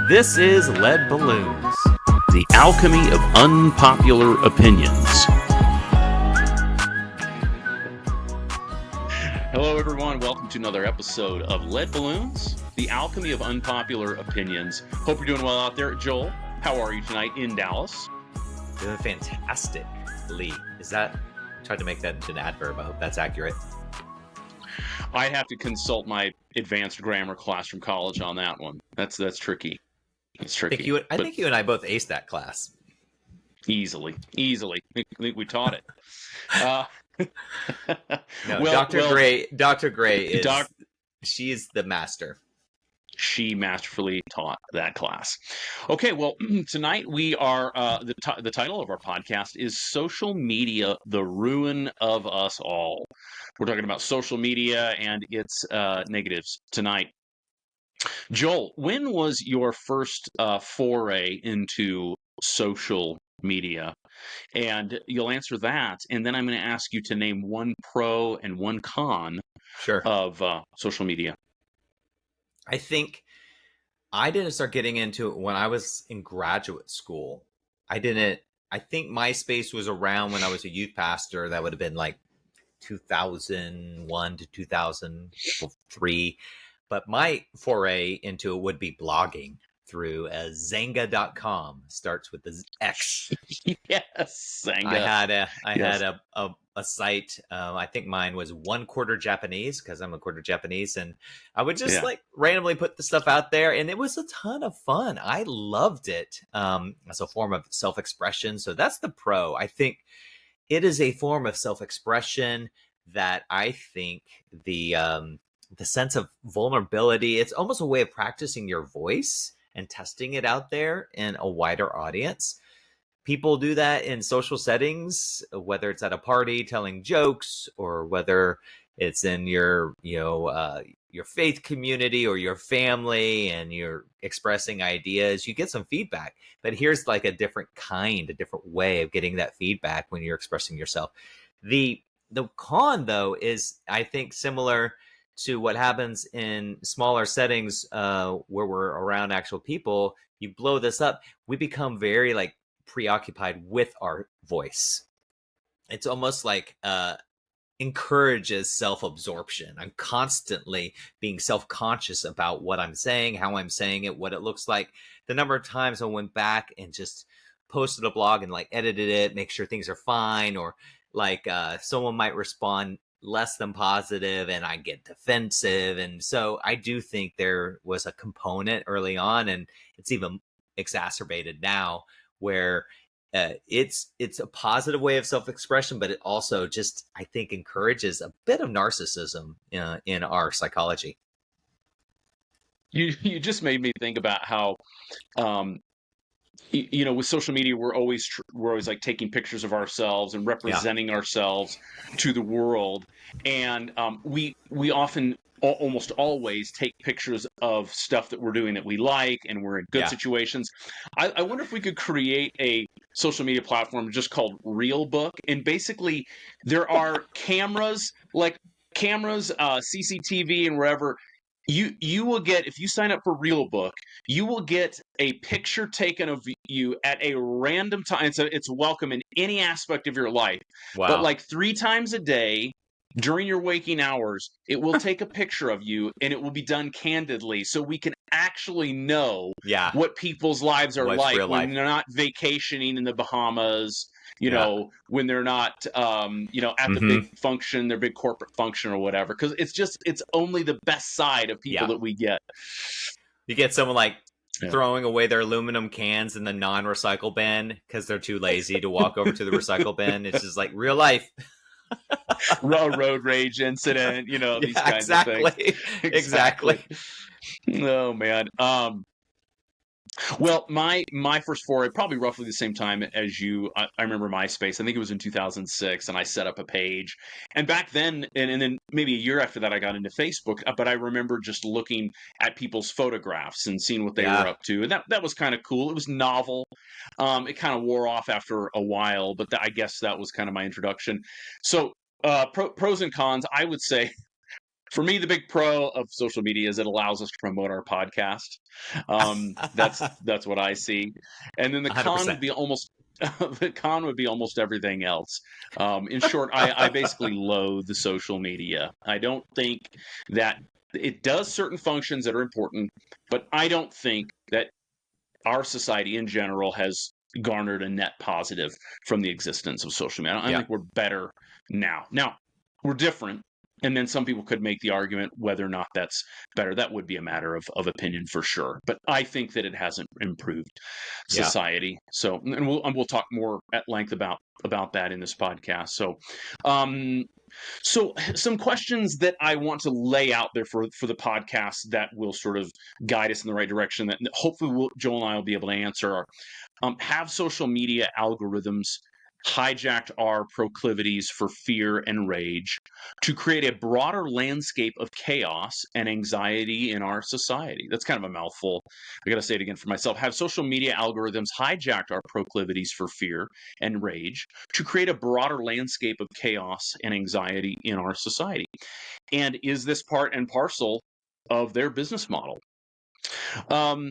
This is Lead Balloons, the alchemy of unpopular opinions. Hello, everyone. Welcome to another episode of Lead Balloons, the alchemy of unpopular opinions. Hope you're doing well out there. Joel, how are you tonight in Dallas? Doing fantastic, Lee. Tried to make that into an adverb. I hope that's accurate. I'd have to consult my advanced grammar class from college on that one. That's tricky. It's tricky. I think you and I both aced that class. Easily. I think we taught it. No, Dr. Gray is she is the master. She masterfully taught that class. Okay, well, tonight we are the title of our podcast is Social Media, the Ruin of Us All. We're talking about social media and its negatives tonight. Joel, when was your first foray into social media? And you'll answer that, and then I'm going to ask you to name one pro and one con of social media. I think I didn't start getting into it when I was in graduate school. I think MySpace was around when I was a youth pastor. That would have been like 2001 to 2003. But my foray into it would be blogging through Xanga.com. Starts with the X. Yes, Xanga. I had a site. I think mine was 1/4 Japanese because I'm a quarter Japanese, and I would just randomly put the stuff out there, and it was a ton of fun. I loved it as a form of self-expression. So that's the pro. I think it is a form of self-expression that I think the sense of vulnerability, it's almost a way of practicing your voice and testing it out there in a wider audience. People do that in social settings, whether it's at a party telling jokes or whether it's in your faith community or your family and you're expressing ideas. You get some feedback, but here's like a different way of getting that feedback when you're expressing yourself. The con, though, is I think similar to what happens in smaller settings where we're around actual people. You blow this up, we become very preoccupied with our voice. It's almost like encourages self-absorption. I'm constantly being self-conscious about what I'm saying, how I'm saying it, what it looks like. The number of times I went back and just posted a blog and edited it, make sure things are fine, or someone might respond less than positive and I get defensive. And so I do think there was a component early on, and it's even exacerbated now, where it's a positive way of self-expression, but it also just, I think, encourages a bit of narcissism in our psychology. You just made me think about how with social media, we're always taking pictures of ourselves and representing ourselves to the world, and we often almost always take pictures of stuff that we're doing that we like, and we're in good situations. I wonder if we could create a social media platform just called Realbook, and basically there are cameras, CCTV, and wherever. You will get, if you sign up for Realbook, you will get a picture taken of you at a random time. It's welcome in any aspect of your life. Wow. But 3 times a day during your waking hours, it will take a picture of you, and it will be done candidly, so we can actually know what people's lives are like when they're not vacationing in the Bahamas. When they're not, at the big function, their big corporate function or whatever, because it's only the best side of people that we get. You get someone throwing away their aluminum cans in the non-recycle bin because they're too lazy to walk over to the recycle bin. It's just real life. Road rage incident, these kinds of things. Exactly. Oh, man. Well, my first foray, probably roughly the same time as you. I remember MySpace. I think it was in 2006, and I set up a page. And back then, and then maybe a year after that, I got into Facebook. But I remember just looking at people's photographs and seeing what they were up to, and that was kind of cool. It was novel. It kind of wore off after a while, but I guess that was kind of my introduction. So, pros and cons, I would say. For me, the big pro of social media is it allows us to promote our podcast. That's what I see. And then the con would 100%. be almost the con would be almost everything else. In short, I basically loathe the social media. I don't think that it does certain functions that are important, but I don't think that our society in general has garnered a net positive from the existence of social media. I Yeah. think we're better now. Now, we're different. And then some people could make the argument whether or not that's better. That would be a matter of opinion for sure. But I think that it hasn't improved Yeah. society. So, and we'll talk more at length about that in this podcast. Um, so some questions that I want to lay out there for the podcast that will sort of guide us in the right direction that hopefully Joel and I will be able to answer are, have social media algorithms hijacked our proclivities for fear and rage to create a broader landscape of chaos and anxiety in our society? That's kind of a mouthful. I got to say it again for myself. Have social media algorithms hijacked our proclivities for fear and rage to create a broader landscape of chaos and anxiety in our society? And is this part and parcel of their business model? Um,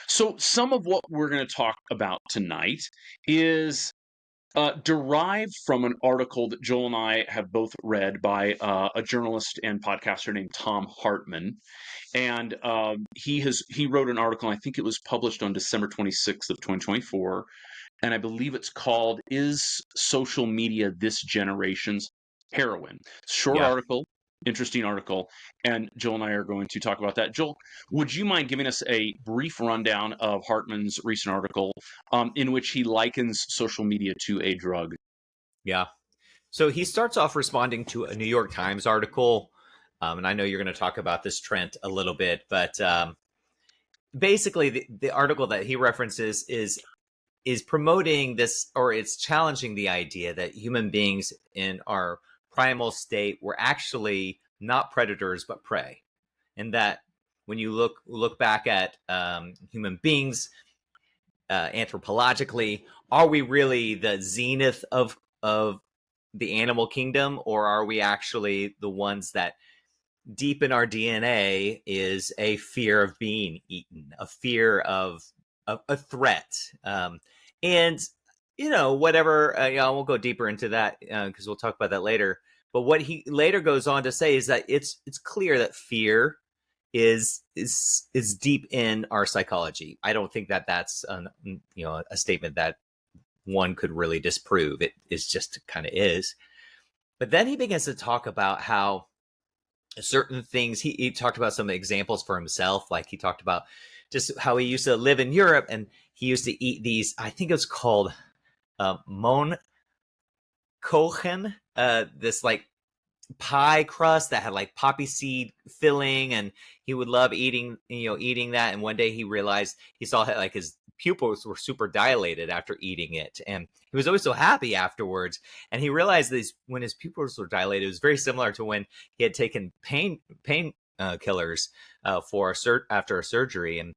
so, some of what we're going to talk about tonight is derived from an article that Joel and I have both read by a journalist and podcaster named Thom Hartmann, and he wrote an article. I think it was published on December 26th of 2024, and I believe it's called "Is Social Media This Generation's Heroin?" Short Yeah. article, interesting article, and Joel and I are going to talk about that. Joel, would you mind giving us a brief rundown of Hartmann's recent article, in which he likens social media to a drug? Yeah. So he starts off responding to a New York Times article. And I know you're going to talk about this, Trent, a little bit, but basically the article that he references is promoting this, or it's challenging the idea that human beings in our primal state were actually not predators but prey, and that when you look back at human beings anthropologically, are we really the zenith of the animal kingdom, or are we actually the ones that deep in our DNA is a fear of being eaten, a fear of a threat, and whatever. I won't go deeper into that because we'll talk about that later. But what he later goes on to say is that it's clear that fear is deep in our psychology. I don't think that that's a statement that one could really disprove. It is just kind of is. But then he begins to talk about how certain things, he talked about some examples for himself. Like he talked about just how he used to live in Europe and he used to eat these, I think it was called Mon Kochen, this like pie crust that had like poppy seed filling, and he would love eating that. And one day he realized, he saw like his pupils were super dilated after eating it, and he was always so happy afterwards. And he realized that when his pupils were dilated, it was very similar to when he had taken pain killers after a surgery, and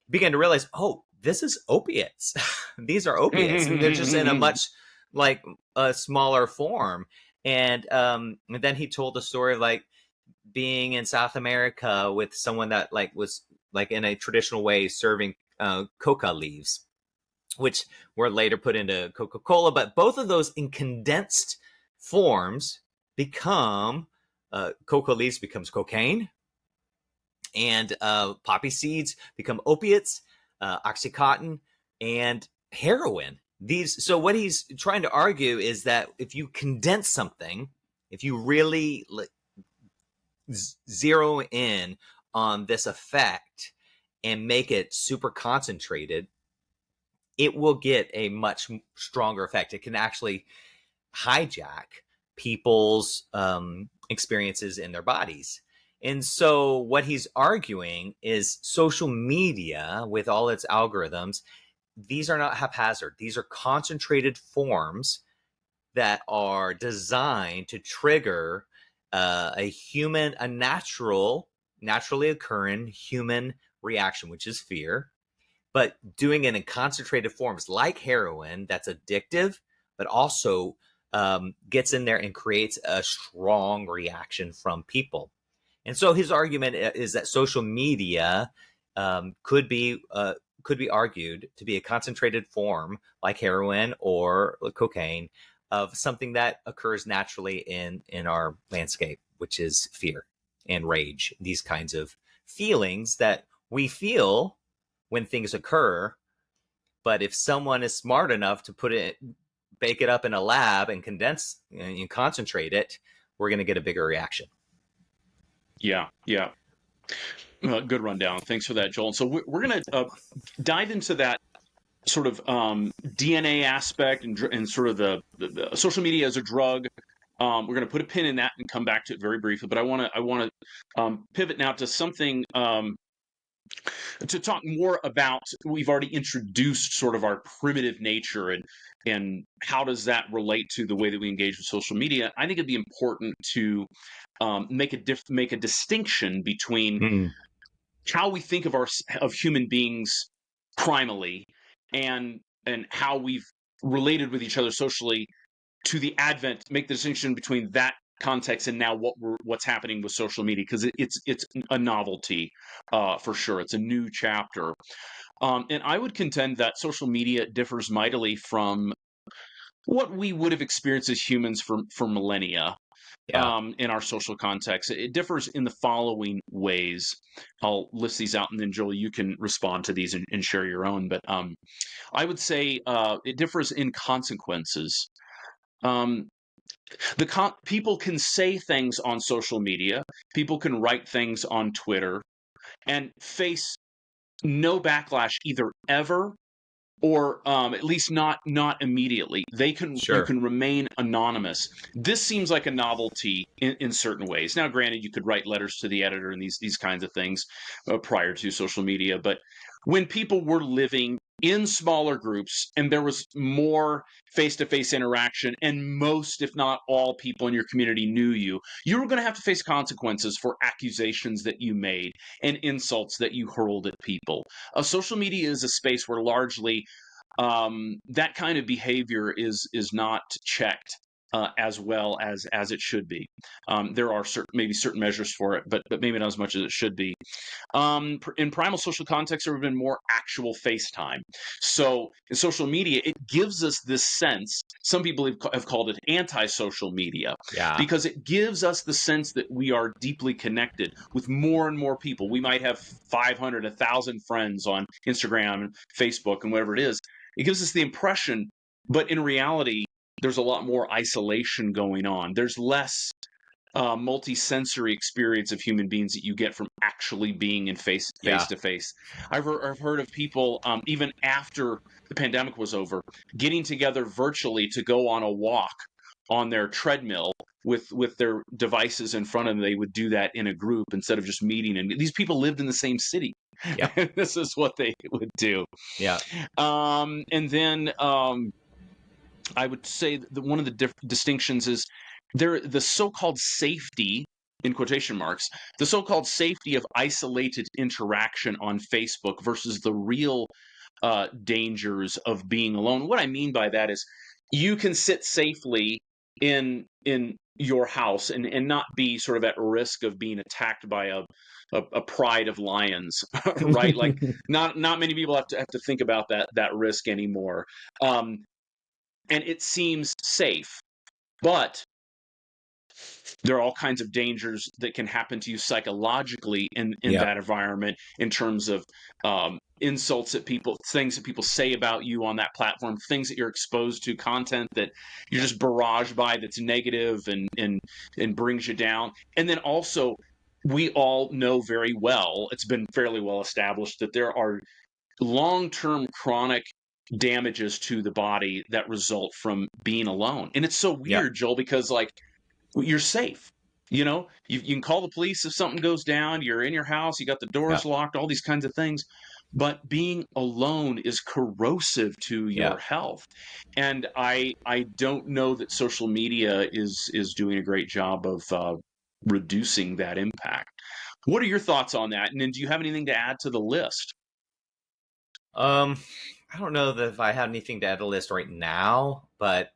he began to realize, oh, this is opiates. These are opiates, and they're just in a much like a smaller form. And then he told the story of like being in South America with someone that like was like in a traditional way serving coca leaves, which were later put into Coca-Cola. But both of those in condensed forms become coca leaves becomes cocaine, and poppy seeds become opiates, Oxycontin, and heroin. So what he's trying to argue is that if you condense something, if you really zero in on this effect and make it super concentrated, it will get a much stronger effect. It can actually hijack people's experiences in their bodies. And so what he's arguing is social media, with all its algorithms, these are not haphazard. These are concentrated forms that are designed to trigger a naturally occurring human reaction, which is fear, but doing it in concentrated forms like heroin that's addictive, but also gets in there and creates a strong reaction from people. And so his argument is that social media could be argued to be a concentrated form, like heroin or cocaine, of something that occurs naturally in our landscape, which is fear and rage. These kinds of feelings that we feel when things occur. But if someone is smart enough to bake it up in a lab and condense and concentrate it, we're going to get a bigger reaction. Yeah. Good rundown. Thanks for that, Joel. So we're going to dive into that sort of DNA aspect and sort of the social media as a drug. We're going to put a pin in that and come back to it very briefly. But I want to pivot now to something to talk more about. We've already introduced sort of our primitive nature and how does that relate to the way that we engage with social media. I think it'd be important to make a distinction between how we think of human beings primally and how we've related with each other socially to the advent. Make the distinction between that context and now what's happening with social media, because it's a novelty for sure. It's a new chapter, and I would contend that social media differs mightily from what we would have experienced as humans for millennia. In our social context. It differs in the following ways. I'll list these out, and then Joel, you can respond to these and share your own. But I would say it differs in consequences. People can say things on social media. People can write things on Twitter and face no backlash either ever or at least not immediately. You can remain anonymous. This seems like a novelty in certain ways. Now, granted, you could write letters to the editor and these kinds of things prior to social media, but when people were living in smaller groups and there was more face-to-face interaction and most, if not all, people in your community knew you were going to have to face consequences for accusations that you made and insults that you hurled at people. Social media is a space where largely that kind of behavior is not checked as well as it should be. There are maybe certain measures for it, but maybe not as much as it should be. In primal social contexts, there have been more actual face time. So in social media, it gives us this sense. Some people have called it anti-social media, because it gives us the sense that we are deeply connected with more and more people. We might have 500, 1,000 friends on Instagram and Facebook and whatever it is. It gives us the impression, but in reality, there's a lot more isolation going on. There's less multi-sensory experience of human beings that you get from actually being in face to face. I've heard of people even after the pandemic was over, getting together virtually to go on a walk on their treadmill with their devices in front of them. They would do that in a group instead of just meeting. And these people lived in the same city. Yeah. This is what they would do. Yeah. And then I would say that one of the distinctions is the so-called safety, in quotation marks, the so-called safety of isolated interaction on Facebook versus the real dangers of being alone. What I mean by that is you can sit safely in your house and not be sort of at risk of being attacked by a pride of lions, right? Like not many people have to think about that risk anymore. And it seems safe, but there are all kinds of dangers that can happen to you psychologically in that environment, in terms of insults at people, things that people say about you on that platform, things that you're exposed to, content that you're just barraged by that's negative and brings you down. And then also, we all know very well, it's been fairly well established, that there are long-term chronic damages to the body that result from being alone. And it's so weird, Joel, because like you're safe. You can call the police if something goes down. You're in your house. You got the doors locked, all these kinds of things. But being alone is corrosive to your health. And I don't know that social media is doing a great job of reducing that impact. What are your thoughts on that? And then do you have anything to add to the list? I don't know that if I have anything to add to the list right now, but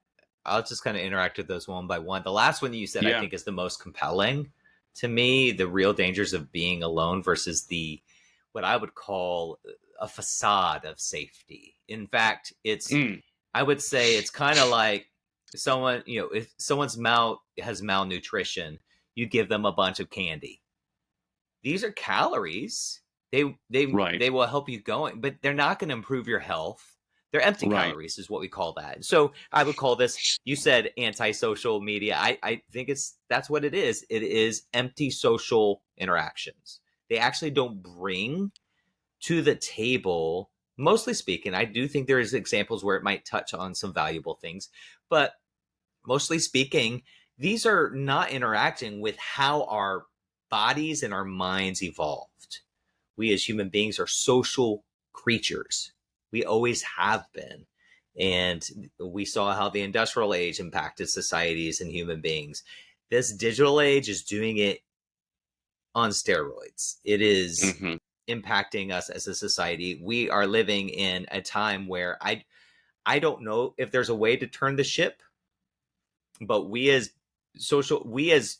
I'll just kind of interact with those one by one. The last one that you said, I think, is the most compelling, to me, the real dangers of being alone versus what I would call a facade of safety. In fact, I would say it's kind of like someone, if someone's mouth has malnutrition, you give them a bunch of candy. These are calories. They will help you going, but they're not going to improve your health. They're empty calories is what we call that. So I would call this, you said anti-social media. I think that's what it is. It is empty social interactions. They actually don't bring to the table, mostly speaking. I do think there is examples where it might touch on some valuable things, but mostly speaking, these are not interacting with how our bodies and our minds evolved. We as human beings are social creatures. We always have been. And we saw how the industrial age impacted societies and human beings. This digital age is doing it on steroids. It is impacting us as a society. We are living in a time where I don't know if there's a way to turn the ship, but we as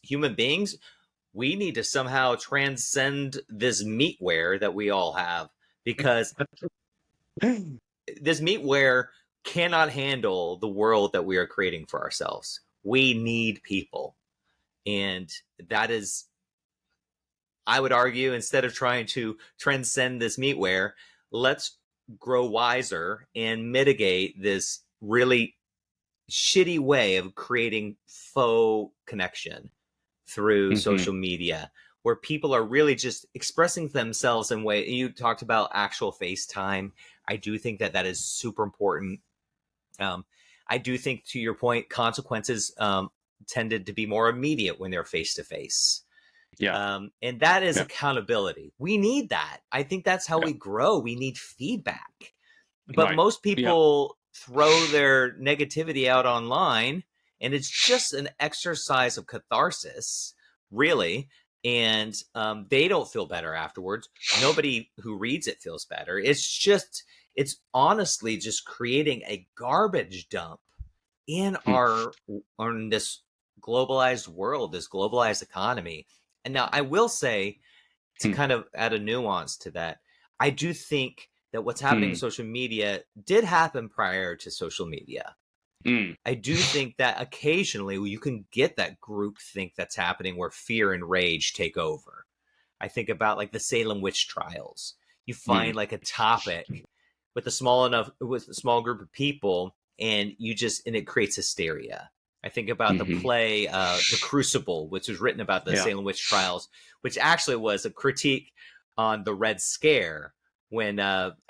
human beings, we need to somehow transcend this meatware that we all have, because this meatware cannot handle the world that we are creating for ourselves. We need people. And that is, I would argue, instead of trying to transcend this meatware, let's grow wiser and mitigate this really shitty way of creating faux connection through social media, where people are really just expressing themselves in way. You talked about actual FaceTime. I do think that is super important. I do think, to your point, consequences tended to be more immediate when they're face to face. Yeah. And that is accountability. We need that. I think that's how we grow. We need feedback. But most people throw their negativity out online, and it's just an exercise of catharsis, really. And they don't feel better afterwards. Nobody who reads it feels better. It's honestly just creating a garbage dump in on this globalized world, this globalized economy. And now I will say, to kind of add a nuance to that, I do think that what's happening in social media did happen prior to social media. I do think that occasionally you can get that group think that's happening where fear and rage take over. I think about like the Salem witch trials. You find like a topic with a small group of people, and it creates hysteria. I think about the play, The Crucible, which was written about the Salem witch trials, which actually was a critique on the Red Scare, when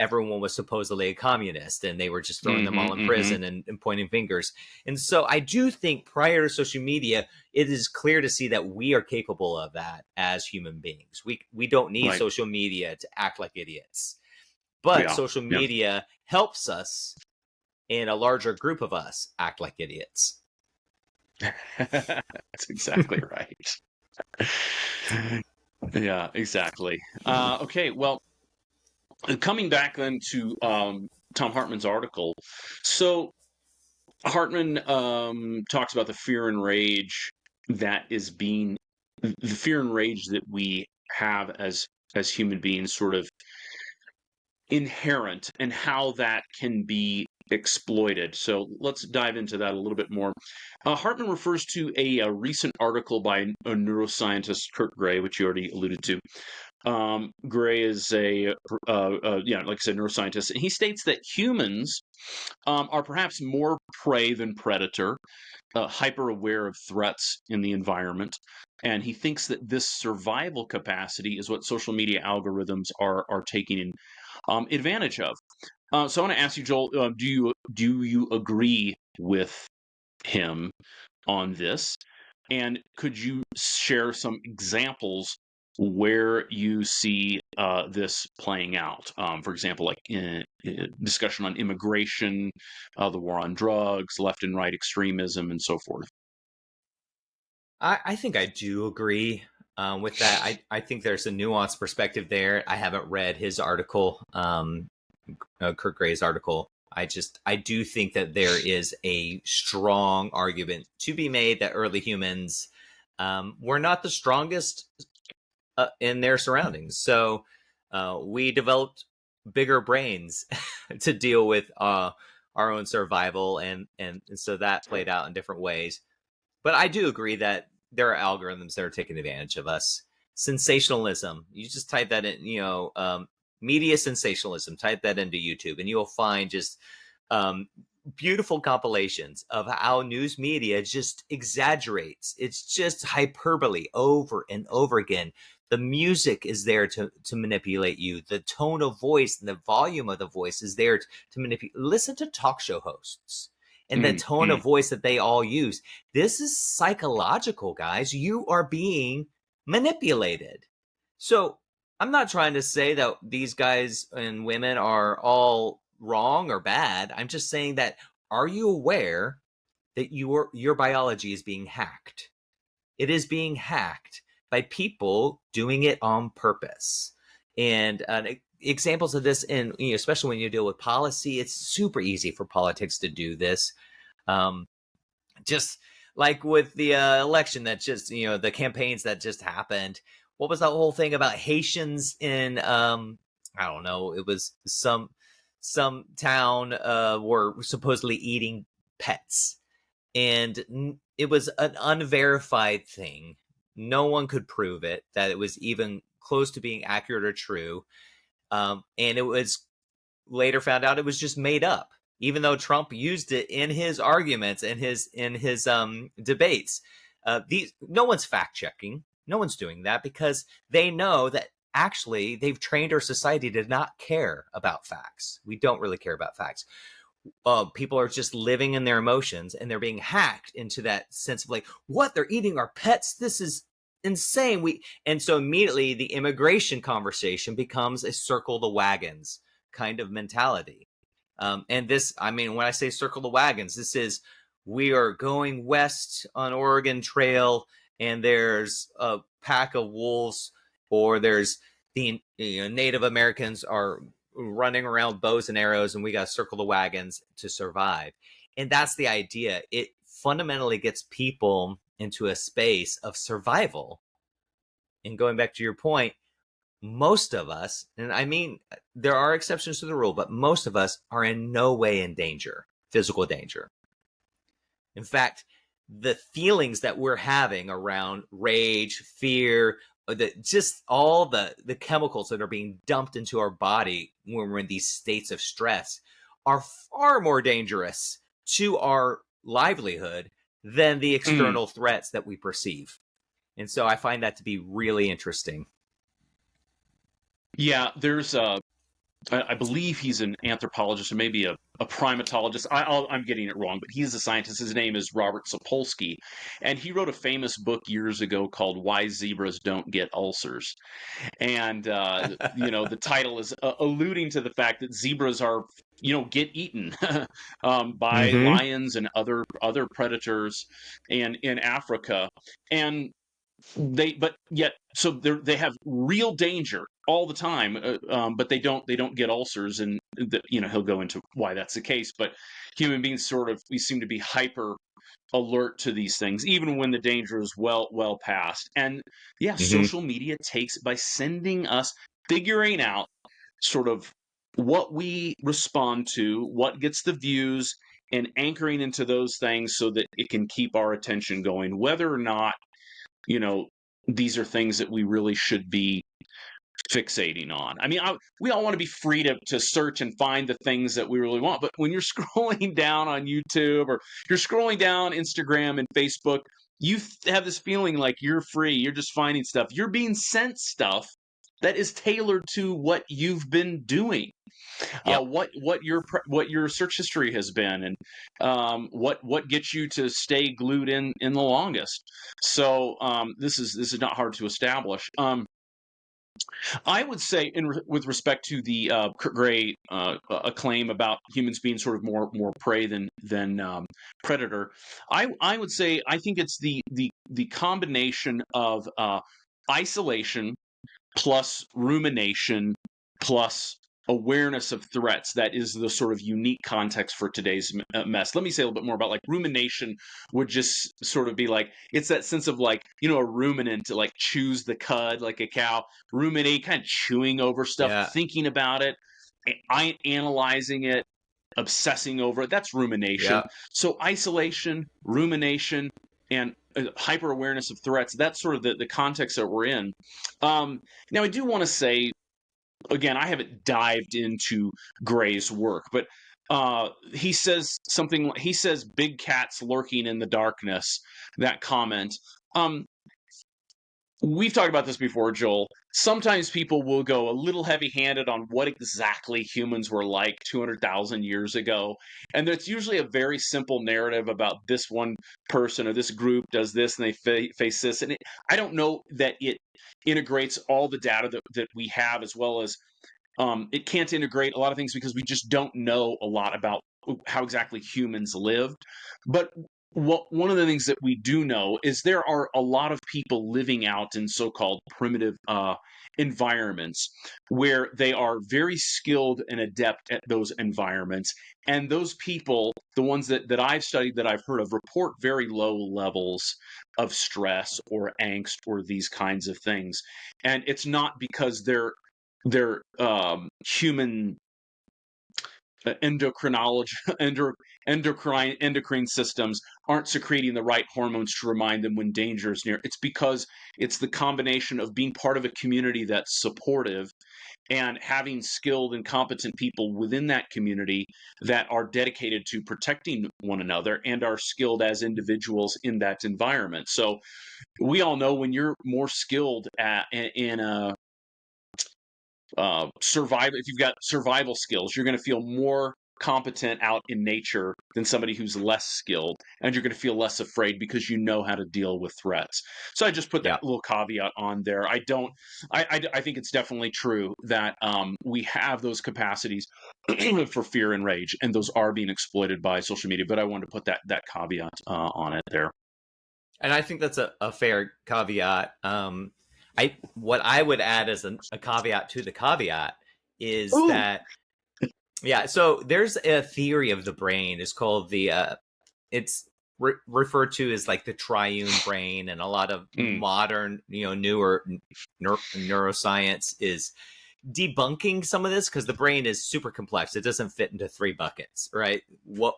everyone was supposedly a communist and they were just throwing them all in prison and pointing fingers. And so I do think prior to social media, it is clear to see that we are capable of that as human beings. We don't need social media to act like idiots. But social media helps us, and a larger group of us, act like idiots. That's exactly right. Yeah, exactly. Okay, well, coming back then to Thom Hartmann's article. So Hartmann talks about the fear and rage that we have as human beings, sort of inherent, and how that can be exploited. So let's dive into that a little bit more. Hartmann refers to a recent article by a neuroscientist, Kurt Gray, which you already alluded to. Gray is like I said, neuroscientist, and he states that humans are perhaps more prey than predator, hyper aware of threats in the environment. And he thinks that this survival capacity is what social media algorithms are taking advantage of. So I want to ask you, Joel, do you agree with him on this? And could you share some examples where you see this playing out? For example, like in discussion on immigration, the war on drugs, left and right extremism, and so forth. I think I do agree with that. I think there's a nuanced perspective there. I haven't read his article, Kurt Gray's article. I do think that there is a strong argument to be made that early humans were not the strongest in their surroundings. So we developed bigger brains to deal with our own survival, and so that played out in different ways. But I do agree that there are algorithms that are taking advantage of us. Sensationalism. You just type that in, media sensationalism. Type that into YouTube, and you'll find just beautiful compilations of how news media just exaggerates. It's just hyperbole over and over again. The music is there to manipulate you. The tone of voice and the volume of the voice is there to manipulate. Listen to talk show hosts and the tone of voice that they all use. This is psychological, guys. You are being manipulated. So I'm not trying to say that these guys and women are all wrong or bad. I'm just saying that, are you aware that your biology is being hacked? It is being hacked by people doing it on purpose. And examples of this, in especially when you deal with policy, it's super easy for politics to do this. Just like with the election that just, the campaigns that just happened. What was that whole thing about Haitians in, I don't know, it was some town were supposedly eating pets. And it was an unverified thing. No one could prove it, that it was even close to being accurate or true. And it was later found out it was just made up, even though Trump used it in his arguments and in his debates. No one's fact checking. No one's doing that because they know that actually they've trained our society to not care about facts. We don't really care about facts. People are just living in their emotions, and they're being hacked into that sense of like, what? They're eating our pets? This is insane. And so immediately the immigration conversation becomes a circle the wagons kind of mentality. And this, when I say circle the wagons, this is, we are going west on Oregon Trail, and there's a pack of wolves, or there's the Native Americans are running around bows and arrows, and we got to circle the wagons to survive. And that's the idea. It fundamentally gets people into a space of survival. And going back to your point, most of us, and there are exceptions to the rule, but most of us are in no way in danger, physical danger. In fact, the feelings that we're having around rage, fear, just all the chemicals that are being dumped into our body when we're in these states of stress are far more dangerous to our livelihood than the external threats that we perceive. And so I find that to be really interesting. Yeah, there's I believe he's an anthropologist or maybe a primatologist. I'm getting it wrong, but he's a scientist. His name is Robert Sapolsky, and he wrote a famous book years ago called "Why Zebras Don't Get Ulcers." And the title is alluding to the fact that zebras are get eaten by lions and other predators, and in Africa, and they have real danger all the time, but they don't get ulcers, and he'll go into why that's the case. But human beings we seem to be hyper alert to these things even when the danger is well past. And social media takes, by sending us, figuring out sort of what we respond to, what gets the views, and anchoring into those things so that it can keep our attention going, whether or not these are things that we really should be fixating on. We all want to be free to search and find the things that we really want. But when you're scrolling down on YouTube, or you're scrolling down Instagram and Facebook, you have this feeling like you're free. You're just finding stuff. You're being sent stuff that is tailored to what you've been doing. Yep. What your search history has been, and what gets you to stay glued in the longest. So this is not hard to establish. I would say, with respect to the Gray claim about humans being sort of more prey than predator, I would say I think it's the combination of isolation plus rumination plus awareness of threats that is the sort of unique context for today's mess. Let me say a little bit more about like rumination would just sort of be like, it's that sense of like, a ruminant like chews the cud like a cow, ruminate, kind of chewing over stuff, Yeah. thinking about it, analyzing it, obsessing over it. That's rumination. Yeah. So isolation, rumination, and hyper awareness of threats, that's sort of the context that we're in. Now I do want to say, again, I haven't dived into Gray's work, but he says something. He says, "Big cats lurking in the darkness." That comment. Um, we've talked about this before, Joel. Sometimes people will go a little heavy-handed on what exactly humans were like 200,000 years ago, and it's usually a very simple narrative about this one person or this group does this and they face this. And I don't know that it integrates all the data that we have, as well as it can't integrate a lot of things because we just don't know a lot about how exactly humans lived. But one of the things that we do know is there are a lot of people living out in so-called primitive environments where they are very skilled and adept at those environments. And those people, the ones that I've studied, that I've heard of, report very low levels of stress or angst or these kinds of things. And it's not because their human endocrinology endocrine systems aren't secreting the right hormones to remind them when danger is near. It's because it's the combination of being part of a community that's supportive and having skilled and competent people within that community that are dedicated to protecting one another and are skilled as individuals in that environment. So we all know when you're more skilled in a survival, if you've got survival skills, you're going to feel more competent out in nature than somebody who's less skilled, and you're going to feel less afraid because you know how to deal with threats. So I just put Yeah. that little caveat on there. I think it's definitely true that we have those capacities for fear and rage, and those are being exploited by social media. But I wanted to put that caveat on it there. And I think that's a fair caveat. What I would add as a caveat to the caveat is Ooh. that, yeah. So there's a theory of the brain. It's called it's referred to as like the triune brain, and a lot of modern, newer neuroscience is debunking some of this because the brain is super complex. It doesn't fit into 3 buckets, right?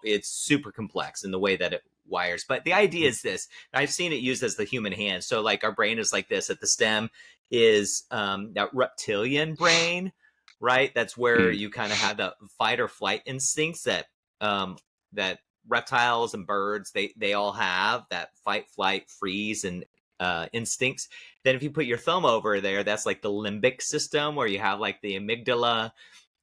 It's super complex in the way that it wires. But the idea is this. I've seen it used as the human hand. So like our brain is like this. At the stem is that reptilian brain, right? That's where you kind of have the fight or flight instincts that that reptiles and birds they all have, that fight, flight, freeze, and instincts. Then if you put your thumb over there, that's like the limbic system, where you have like the amygdala.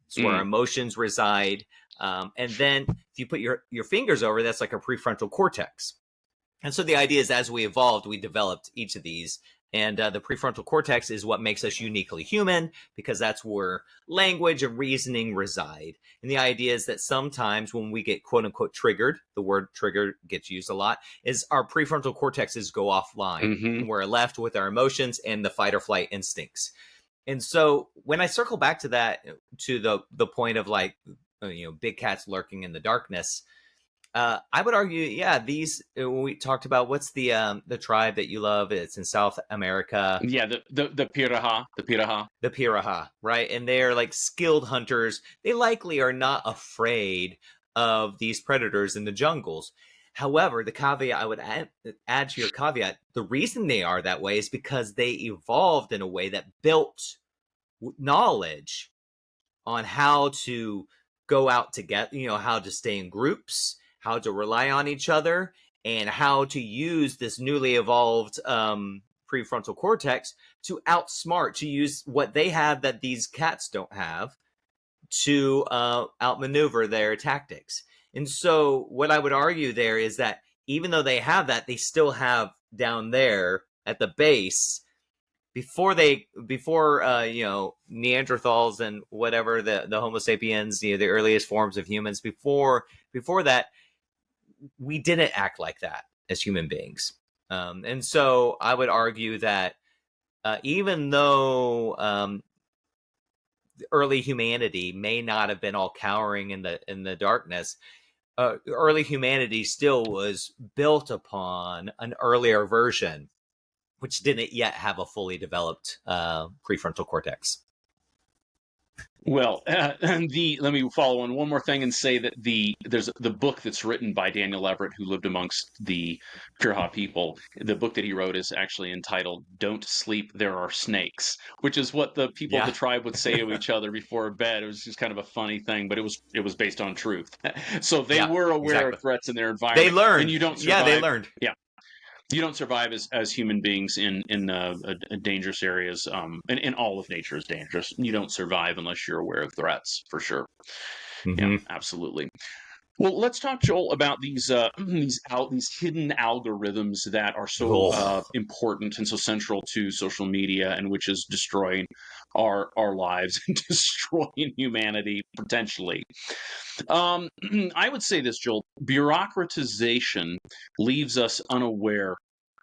It's where our emotions reside. And then if you put your fingers over, that's like a prefrontal cortex. And so the idea is, as we evolved, we developed each of these. And the prefrontal cortex is what makes us uniquely human, because that's where language and reasoning reside. And the idea is that sometimes when we get quote unquote triggered, the word trigger gets used a lot, is our prefrontal cortexes go offline. And we're left with our emotions and the fight or flight instincts. And so when I circle back to that, to the point of like, big cats lurking in the darkness, I would argue, yeah, these, when we talked about what's the tribe that you love, it's in South America. Yeah, the Piraha, the Piraha, right? And they're like skilled hunters. They likely are not afraid of these predators in the jungles. However, the caveat I would add to your caveat, the reason they are that way is because they evolved in a way that built knowledge on how to go out together, how to stay in groups, how to rely on each other, and how to use this newly evolved prefrontal cortex to outsmart, to use what they have that these cats don't have, to outmaneuver their tactics. And so what I would argue there is that even though they have that, they still have down there at the base, before Neanderthals and whatever, the Homo sapiens, the earliest forms of humans, before that, we didn't act like that as human beings. And so I would argue that even though early humanity may not have been all cowering in the darkness. Early humanity still was built upon an earlier version, which didn't yet have a fully developed prefrontal cortex. Well, let me follow on one more thing and say that there's the book that's written by Daniel Everett, who lived amongst the Pirha people. The book that he wrote is actually entitled "Don't Sleep, There Are Snakes," which is what the people of the tribe would say to each other before bed. It was just kind of a funny thing, but it was based on truth. So they were aware of threats in their environment. They learned. And you don't survive. Yeah, they learned. Yeah. You don't survive as human beings in dangerous areas. And all of nature is dangerous. You don't survive unless you're aware of threats, for sure. Mm-hmm. Yeah, absolutely. Well, let's talk, Joel, about these hidden algorithms that are so important and so central to social media, and which is destroying our lives and destroying humanity potentially. I would say this, Joel: bureaucratization leaves us unaware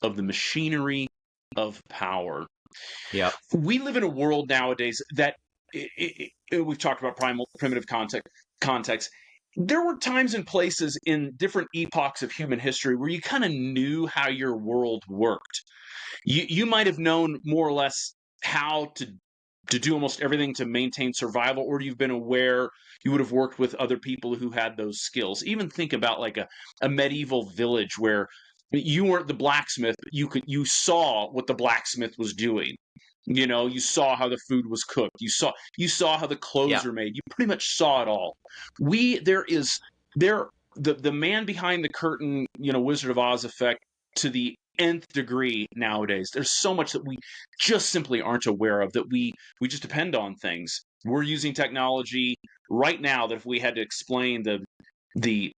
of the machinery of power. Yeah, we live in a world nowadays that we've talked about primitive context. There were times and places in different epochs of human history where you kind of knew how your world worked. You might have known more or less how to do almost everything to maintain survival, or you've been aware, you would have worked with other people who had those skills. Even think about like a medieval village where you weren't the blacksmith, but you saw what the blacksmith was doing. You saw how the food was cooked. You saw how the clothes were made. You pretty much saw it all. The man behind the curtain, Wizard of Oz effect to the nth degree nowadays. There's so much that we just simply aren't aware of, that we just depend on things. We're using technology right now that if we had to explain the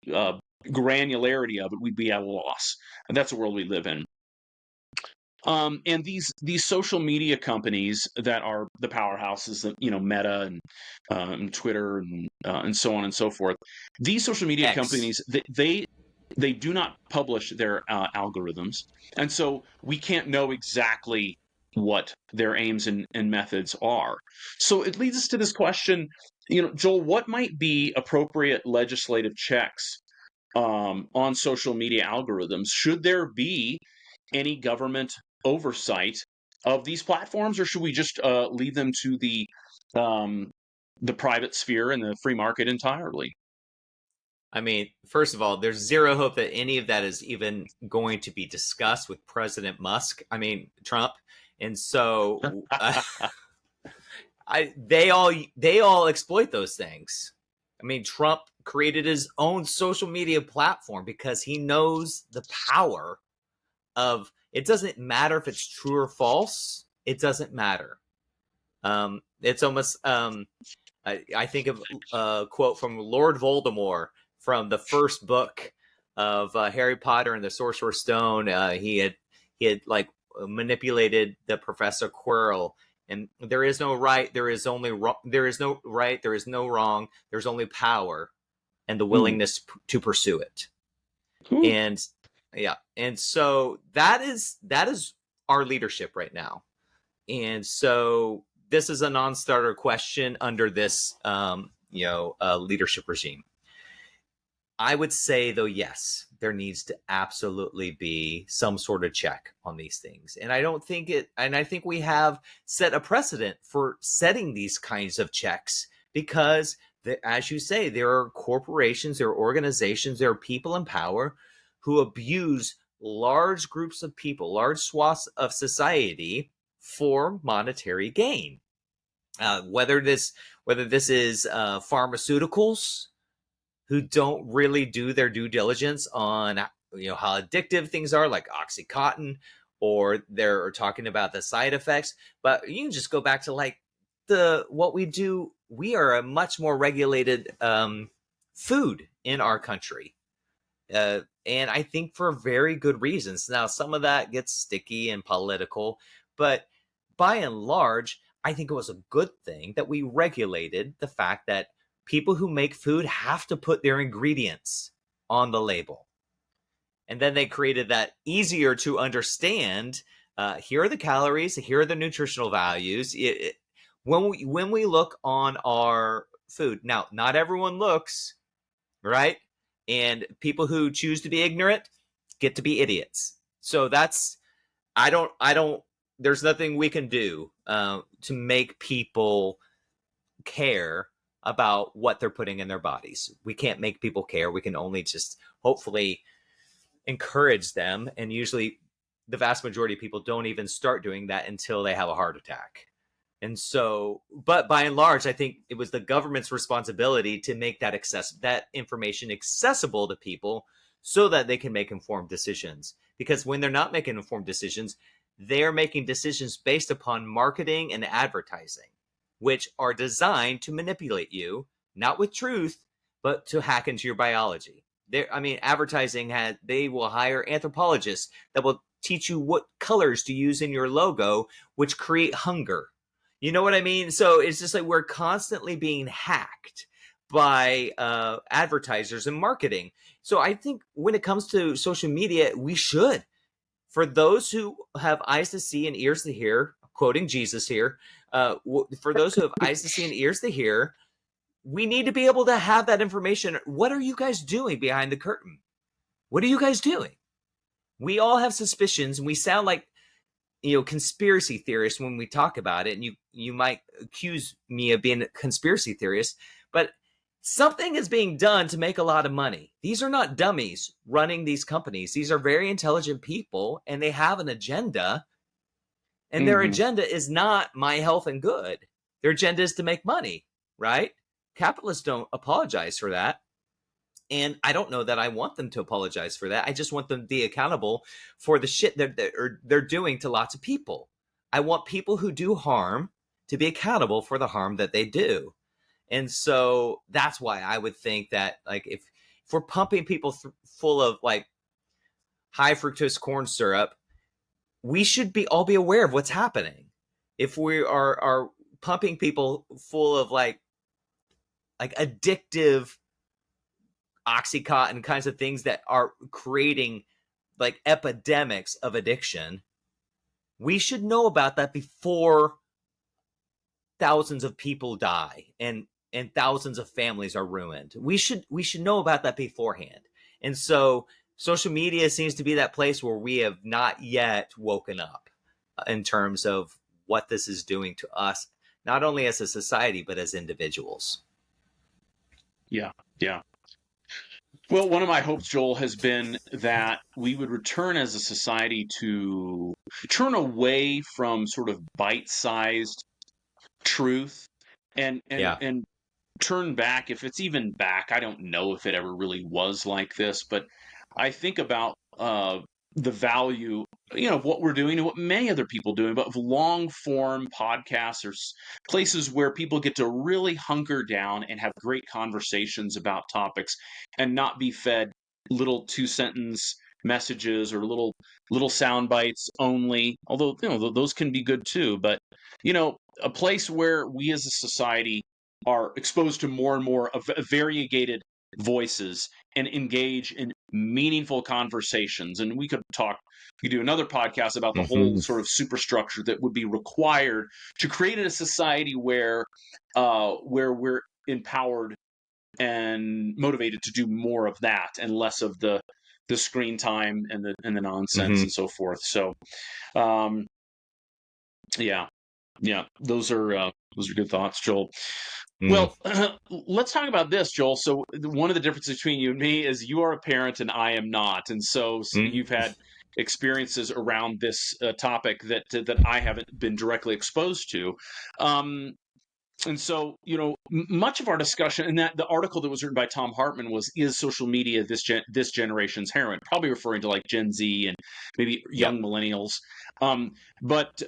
granularity of it, we'd be at a loss. And that's the world we live in. And these social media companies that are the powerhouses, Meta and Twitter and so on and so forth. These social media companies, they do not publish their algorithms, and so we can't know exactly what their aims and methods are. So it leads us to this question, Joel: what might be appropriate legislative checks on social media algorithms? Should there be any government oversight of these platforms, or should we just leave them to the private sphere and the free market entirely? I mean, first of all, there's zero hope that any of that is even going to be discussed with President Trump. And so they all exploit those things. I mean, Trump created his own social media platform because he knows the power of it. Doesn't matter if it's true or false. It doesn't matter. It's almost I think of a quote from Lord Voldemort from the first book of Harry Potter and the Sorcerer's Stone. He had like manipulated the Professor Quirrell, and there is no right, there is only there is no right, there is no wrong, there's only power and the willingness to pursue it. And and so that is our leadership right now. And so this is a non-starter question under this leadership regime. I would say, though, yes, there needs to absolutely be some sort of check on these things. And I don't think I think we have set a precedent for setting these kinds of checks because, as you say, there are corporations, there are organizations, there are people in power who abuse large groups of people, large swaths of society for monetary gain. Whether this is pharmaceuticals who don't really do their due diligence on how addictive things are, like OxyContin, or they're talking about the side effects. But you can just go back to what we do. We are a much more regulated food in our country. And I think for very good reasons. Now, some of that gets sticky and political, but by and large, I think it was a good thing that we regulated the fact that people who make food have to put their ingredients on the label. And then they created that easier to understand. Here are the calories. Here are the nutritional values. when we look on our food. Now, not everyone looks, right? And people who choose to be ignorant get to be idiots. So that's I don't. There's nothing we can do to make people care about what they're putting in their bodies. We can't make people care. We can only just hopefully encourage them. And usually, the vast majority of people don't even start doing that until they have a heart attack. And so, but by and large, I think it was the government's responsibility to make that information accessible to people so that they can make informed decisions. Because when they're not making informed decisions, they're making decisions based upon marketing and advertising, which are designed to manipulate you, not with truth, but to hack into your biology. Advertising they will hire anthropologists that will teach you what colors to use in your logo, which create hunger. You know what I mean? So it's just like we're constantly being hacked by advertisers and marketing. So I think when it comes to social media, we should, for those who have eyes to see and ears to hear, quoting Jesus here, for those who have eyes to see and ears to hear, we need to be able to have that information. What are you guys doing behind the curtain? What are you guys doing? We all have suspicions, and we sound like conspiracy theorists when we talk about it, and you might accuse me of being a conspiracy theorist, but something is being done to make a lot of money. These are not dummies running these companies. These are very intelligent people, and they have an agenda, and their agenda is not my health and good. Their agenda is to make money, right? Capitalists don't apologize for that. And I don't know that I want them to apologize for that. I just want them to be accountable for the shit they're doing to lots of people. I want people who do harm to be accountable for the harm that they do. And so that's why I would think that, like, if we're pumping people full of like high fructose corn syrup, we should all be aware of what's happening. If we are pumping people full of like addictive Oxycontin kinds of things that are creating like epidemics of addiction, we should know about that before thousands of people die and thousands of families are ruined. We should know about that beforehand. And so social media seems to be that place where we have not yet woken up in terms of what this is doing to us, not only as a society, but as individuals. Yeah. Well, one of my hopes, Joel, has been that we would return as a society to turn away from sort of bite-sized truth and turn back, if it's even back. I don't know if it ever really was like this, but I think about the value, of what we're doing and what many other people are doing, but of long form podcasts or places where people get to really hunker down and have great conversations about topics and not be fed little 2-sentence messages or little sound bites only, although those can be good too. But a place where we as a society are exposed to more and more of variegated voices and engage in meaningful conversations. And we could do another podcast about the whole sort of superstructure that would be required to create a society where we're empowered and motivated to do more of that and less of the screen time and the nonsense and so forth. So those are good thoughts, Joel. Well, let's talk about this, Joel. So one of the differences between you and me is you are a parent and I am not. And so you've had experiences around this topic that I haven't been directly exposed to. And so, much of our discussion, and that the article that was written by Tom Hartman was, is social media this generation's heroin? Probably referring to like Gen Z and maybe young millennials. But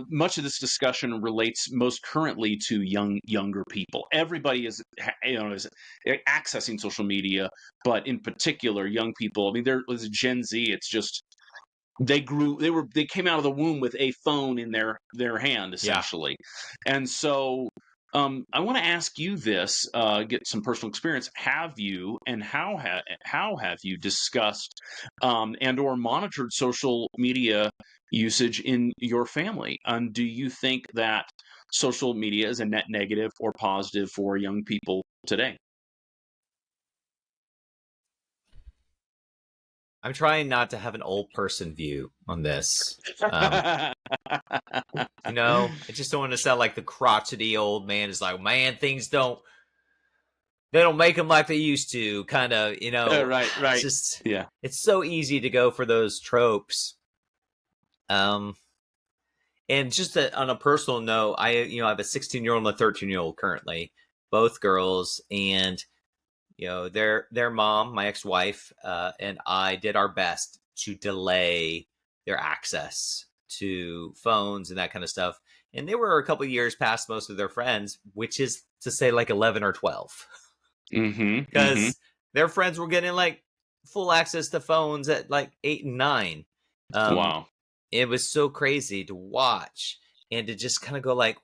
much of this discussion relates most currently to younger people. Everybody is accessing social media, but in particular, young people. I mean, there was Gen Z. It's just they came out of the womb with a phone in their hand, essentially, and so. I want to ask you this, get some personal experience. Have you, and how have you discussed and or monitored social media usage in your family? Do you think that social media is a net negative or positive for young people today? I'm trying not to have an old person view on this. I just don't want to sound like the crotchety old man is like, man, they don't make them like they used to. Kind of, Right, it's right. just, Yeah. it's so easy to go for those tropes. And just on a personal note, I have a 16-year-old and a 13-year-old currently, both girls, and their mom, my ex-wife, and I did our best to delay their access to phones and that kind of stuff. And they were a couple of years past most of their friends, which is to say like 11 or 12. Mm-hmm. Mm-hmm. Because their friends were getting like full access to phones at like 8 and 9. Wow. It was so crazy to watch and to just kind of go like,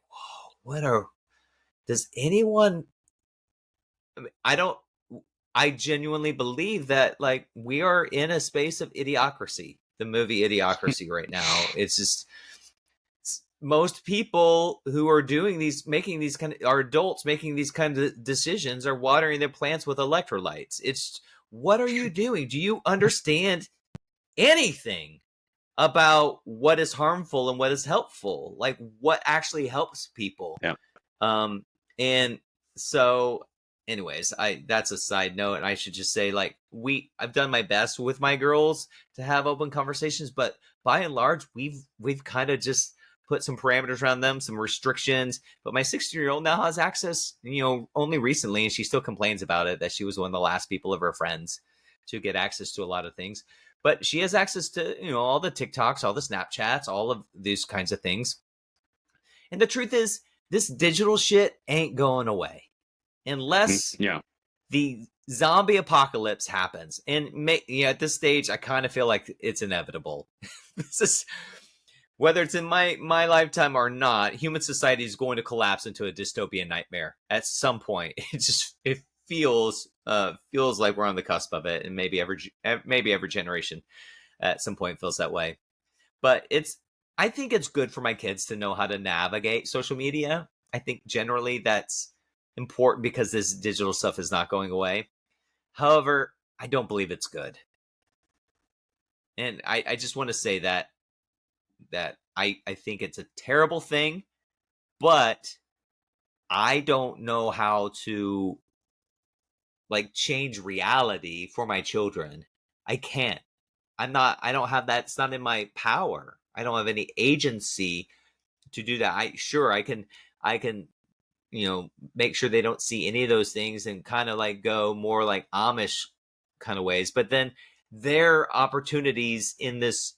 whoa, does anyone, I genuinely believe that like we are in a space of idiocracy, the movie Idiocracy right now. It's just, most people who are are adults making these kinds of decisions are watering their plants with electrolytes. It's, what are you doing? Do you understand anything about what is harmful and what is helpful? Like what actually helps people? Yeah. And so anyways, that's a side note. And I should just say, like, I've done my best with my girls to have open conversations, but by and large, we've kind of just put some parameters around them, some restrictions. But my 16-year-old now has access, only recently, and she still complains about it, that she was one of the last people of her friends to get access to a lot of things. But she has access to, all the TikToks, all the Snapchats, all of these kinds of things. And the truth is, this digital shit ain't going away unless the zombie apocalypse happens. And at this stage, I kind of feel like it's inevitable. This is, whether it's in my lifetime or not, human society is going to collapse into a dystopian nightmare at some point. It feels like we're on the cusp of it, and maybe every generation at some point feels that way. But I think it's good for my kids to know how to navigate social media. I think generally that's important because this digital stuff is not going away. However, I don't believe it's good. And I just want to say that I think it's a terrible thing, but I don't know how to like change reality for my children. I can't. I don't have that. It's not in my power. I don't have any agency to do that. I can, make sure they don't see any of those things and kind of like go more like Amish kind of ways. But then their opportunities in this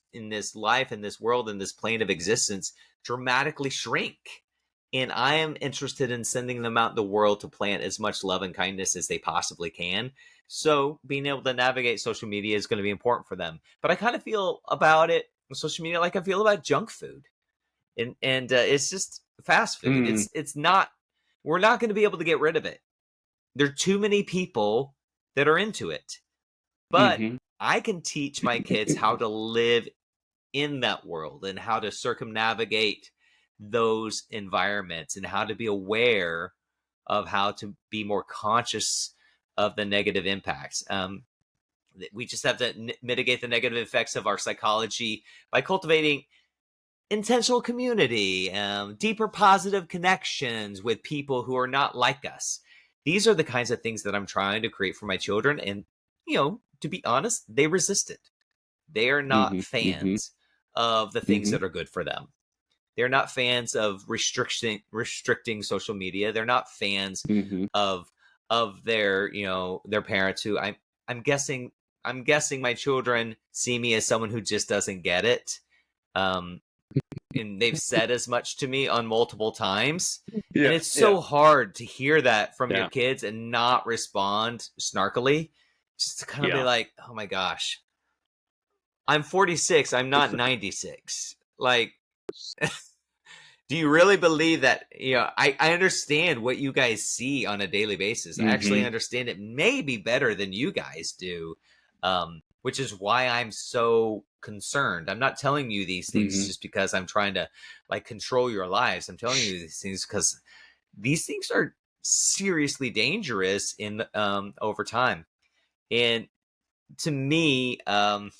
life, in this world, in this plane of existence dramatically shrink. And I am interested in sending them out in the world to plant as much love and kindness as they possibly can. So being able to navigate social media is going to be important for them. But I kind of feel about it, social media, like I feel about junk food. And it's just fast food. It's not, we're not going to be able to get rid of it. There are too many people that are into it. But I can teach my kids how to live in that world and how to circumnavigate those environments and how to be aware of how to be more conscious of the negative impacts. We just have to mitigate the negative effects of our psychology by cultivating intentional community, deeper positive connections with people who are not like us. These are the kinds of things that I'm trying to create for my children. And, to be honest, they resist it. They are not fans of the things that are good for them. They're not fans of restricting social media. They're not fans of their, their parents who I'm guessing my children see me as someone who just doesn't get it. And they've said as much to me on multiple times. And it's so hard to hear that from your kids and not respond snarkily. Just to kind of be like, oh my gosh, I'm 46. I'm not 96. Like, do you really believe that? I understand what you guys see on a daily basis. I actually understand it maybe better than you guys do. which is why I'm so concerned. I'm not telling you these things just because I'm trying to like control your lives. I'm telling you these things because these things are seriously dangerous in over time. And to me, I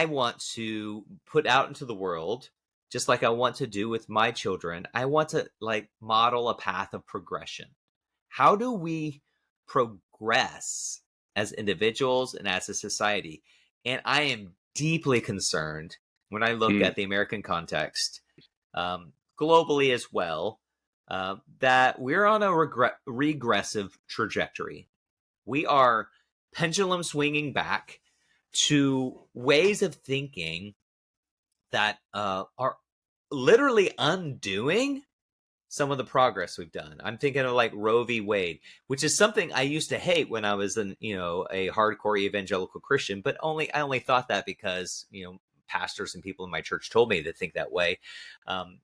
want to put out into the world, just like I want to do with my children. I want to like model a path of progression. How do we progress as individuals and as a society? And I am deeply concerned when I look at the American context, globally as well, that we're on a regressive trajectory. We are pendulum swinging back to ways of thinking that are literally undoing some of the progress we've done. I'm thinking of like Roe v. Wade, which is something I used to hate when I was a hardcore evangelical Christian, but I only thought that because, pastors and people in my church told me to think that way,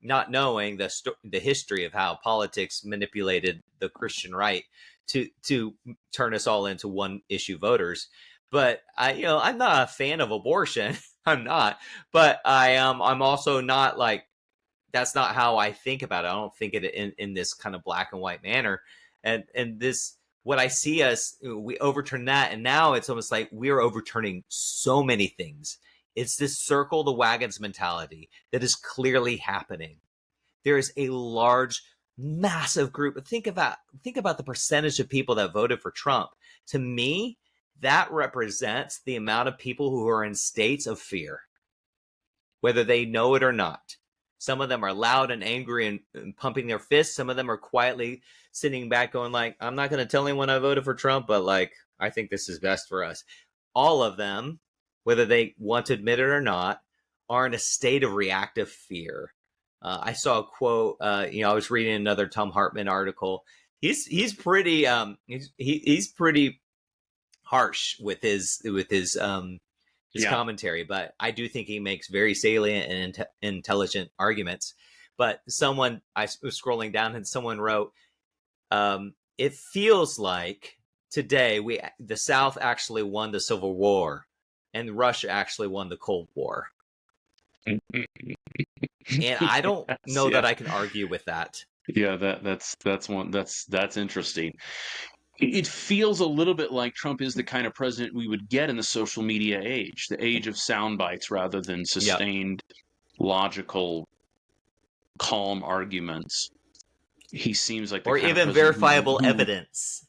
not knowing the history of how politics manipulated the Christian right to turn us all into one issue voters. But I'm not a fan of abortion. I'm not, but I'm also not like, that's not how I think about it. I don't think it in this kind of black and white manner. And this, what I see us, we overturn that. And now it's almost like we're overturning so many things. It's this circle the wagons mentality that is clearly happening. There is a large, massive group. Think about the percentage of people that voted for Trump. To me, that represents the amount of people who are in states of fear, whether they know it or not. Some of them are loud and angry and pumping their fists. Some of them are quietly sitting back going like, I'm not going to tell anyone I voted for Trump, but like, I think this is best for us. All of them, whether they want to admit it or not, are in a state of reactive fear. I saw a quote, I was reading another Thom Hartmann article. He's pretty he's pretty harsh with his commentary, but I do think he makes very salient and intelligent arguments. But I was scrolling down and someone wrote, it feels like today the South actually won the Civil War and Russia actually won the Cold War. And I don't know that I can argue with that. Yeah, that's interesting. It feels a little bit like Trump is the kind of president we would get in the social media age, the age of sound bites rather than sustained, logical, calm arguments. He seems like the or kind even of president verifiable evidence.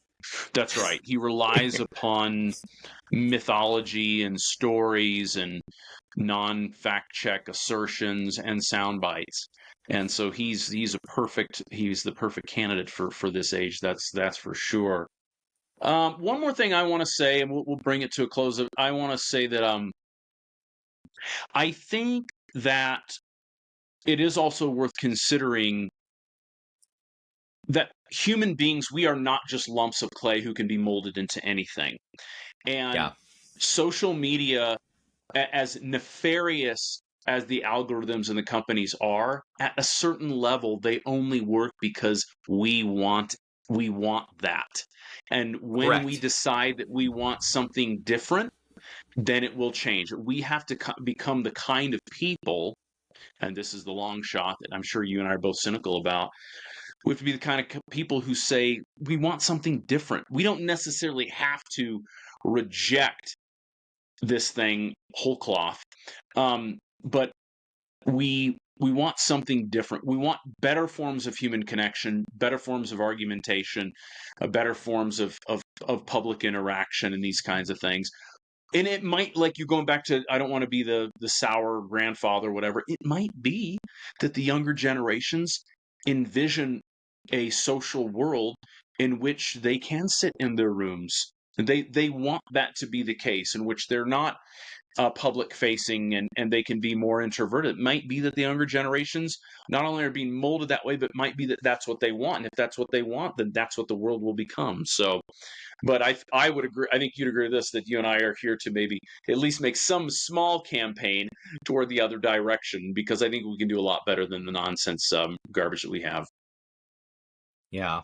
That's right. He relies upon mythology and stories and non-fact check assertions and sound bites. And so he's the perfect candidate for this age. That's for sure. One more thing I want to say, and we'll bring it to a close. I want to say that I think that it is also worth considering that human beings, we are not just lumps of clay who can be molded into anything. And social media, as nefarious as the algorithms and the companies are, at a certain level, they only work because we want that. And when we decide that we want something different, then it will change. We have to become the kind of people, and this is the long shot that I'm sure you and I are both cynical about. We have to be the kind of people who say we want something different. We don't necessarily have to reject this thing whole cloth, but we want something different. We want better forms of human connection, better forms of argumentation, better forms of public interaction, and these kinds of things. And it might, like you going back to, I don't want to be the sour grandfather, whatever. It might be that the younger generations envision a social world in which they can sit in their rooms. They want that to be the case, in which they're not public facing and they can be more introverted. It might be that the younger generations not only are being molded that way, but might be that that's what they want. And if that's what they want, then that's what the world will become. So, but I would agree. I think you'd agree with this, that you and I are here to maybe at least make some small campaign toward the other direction, because I think we can do a lot better than the nonsense garbage that we have. Yeah.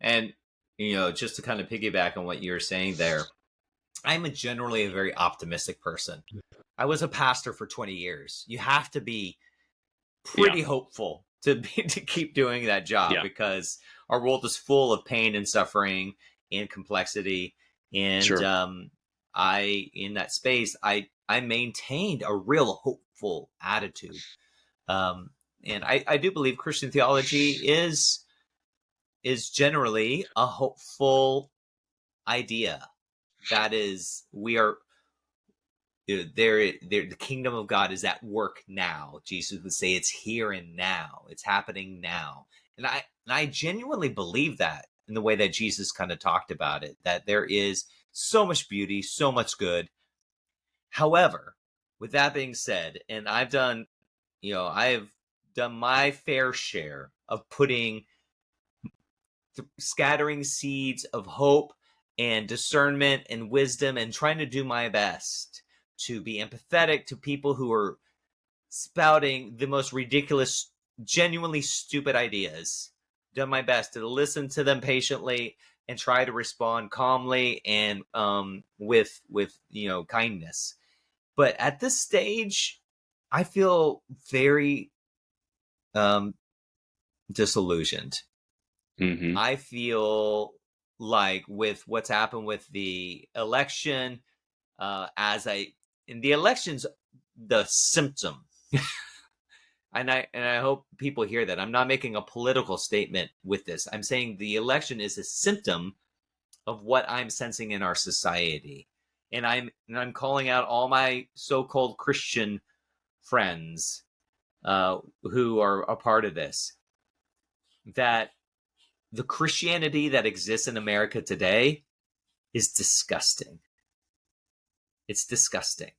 And, just to kind of piggyback on what you were saying there, I'm generally a very optimistic person. I was a pastor for 20 years. You have to be pretty hopeful to keep doing that job, because our world is full of pain and suffering and complexity. And in that space, I maintained a real hopeful attitude. And I do believe Christian theology is generally a hopeful idea. That is, we are the kingdom of God is at work now. Jesus would say it's here and now. It's happening now. And I genuinely believe that, in the way that Jesus kind of talked about it, that there is so much beauty, so much good. However, with that being said, and I've done my fair share of scattering seeds of hope and discernment and wisdom, and trying to do my best to be empathetic to people who are spouting the most ridiculous, genuinely stupid ideas. Done my best to listen to them patiently and try to respond calmly and with kindness. But at this stage, I feel very disillusioned. Mm-hmm. I feel like, with what's happened with the election, and the election's the symptom. And I hope people hear that. I'm not making a political statement with this. I'm saying the election is a symptom of what I'm sensing in our society. And I'm calling out all my so-called Christian friends who are a part of this, that the Christianity that exists in America today is disgusting. It's disgusting.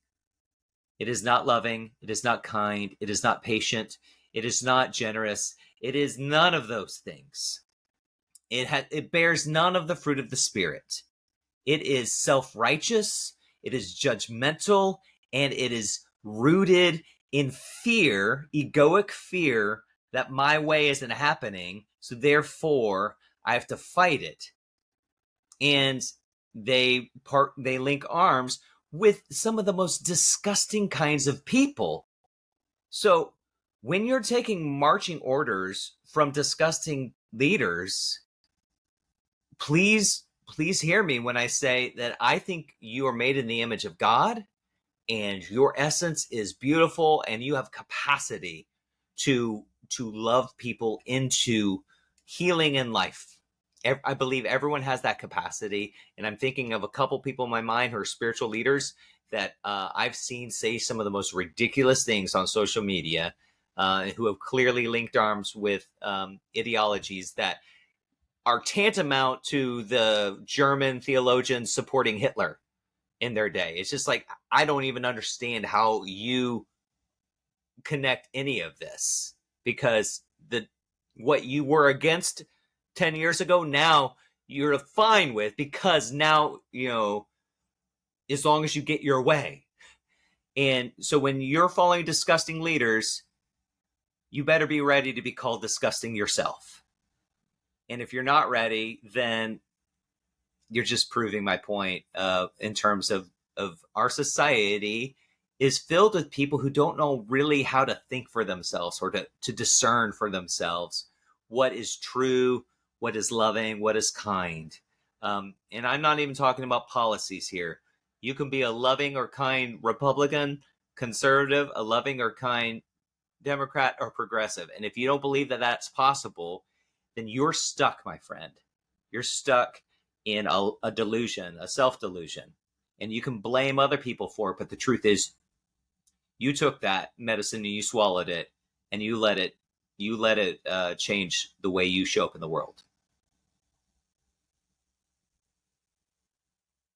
It is not loving. It is not kind. It is not patient. It is not generous. It is none of those things. It bears none of the fruit of the Spirit. It is self-righteous. It is judgmental, and it is rooted in fear, egoic fear, that my way isn't happening, so therefore I have to fight it. And they link arms with some of the most disgusting kinds of people. So when you're taking marching orders from disgusting leaders, please hear me when I say that I think you are made in the image of God, and your essence is beautiful, and you have capacity to love people into healing and life. I believe everyone has that capacity, and I'm thinking of a couple people in my mind who are spiritual leaders that I've seen say some of the most ridiculous things on social media, who have clearly linked arms with ideologies that are tantamount to the German theologians supporting Hitler in their day. It's just like, I don't even understand how you connect any of this, because what you were against 10 years ago, now you're fine with, because now, as long as you get your way. And so when you're following disgusting leaders, you better be ready to be called disgusting yourself. And if you're not ready, then you're just proving my point in terms of our society is filled with people who don't know really how to think for themselves, or to discern for themselves what is true, what is loving, what is kind. And I'm not even talking about policies here. You can be a loving or kind Republican, conservative, a loving or kind Democrat, or progressive. And if you don't believe that that's possible, then you're stuck, my friend. You're stuck in a delusion, a self-delusion. And you can blame other people for it, but the truth is, you took that medicine and you swallowed it, and you let it change the way you show up in the world.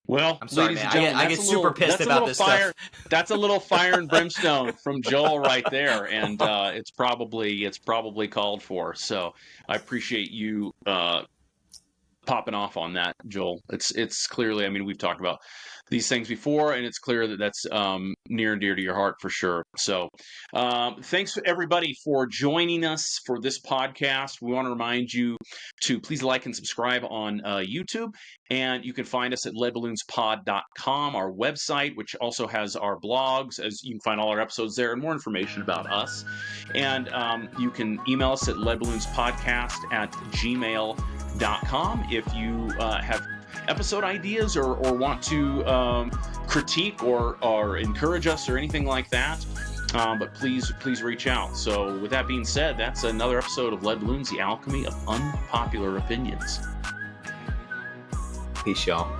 Well, I'm sorry, ladies man. and gentlemen, I get super pissed about this stuff. That's a little fire and brimstone from Joel right there, and it's probably called for. So I appreciate you popping off on that, Joel. It's clearly, I mean, we've talked about these things before, and it's clear that that's near and dear to your heart for sure. So thanks everybody for joining us for this podcast. We want to remind you to please like and subscribe on YouTube, and you can find us at leadballoonspod.com, our website, which also has our blogs, as you can find all our episodes there and more information about us. And you can email us at leadballoonspodcast@gmail.com if you have episode ideas or want to critique or encourage us or anything like that. But please reach out. So with that being said, that's another episode of Lead Balloons, the alchemy of unpopular opinions. Peace, y'all.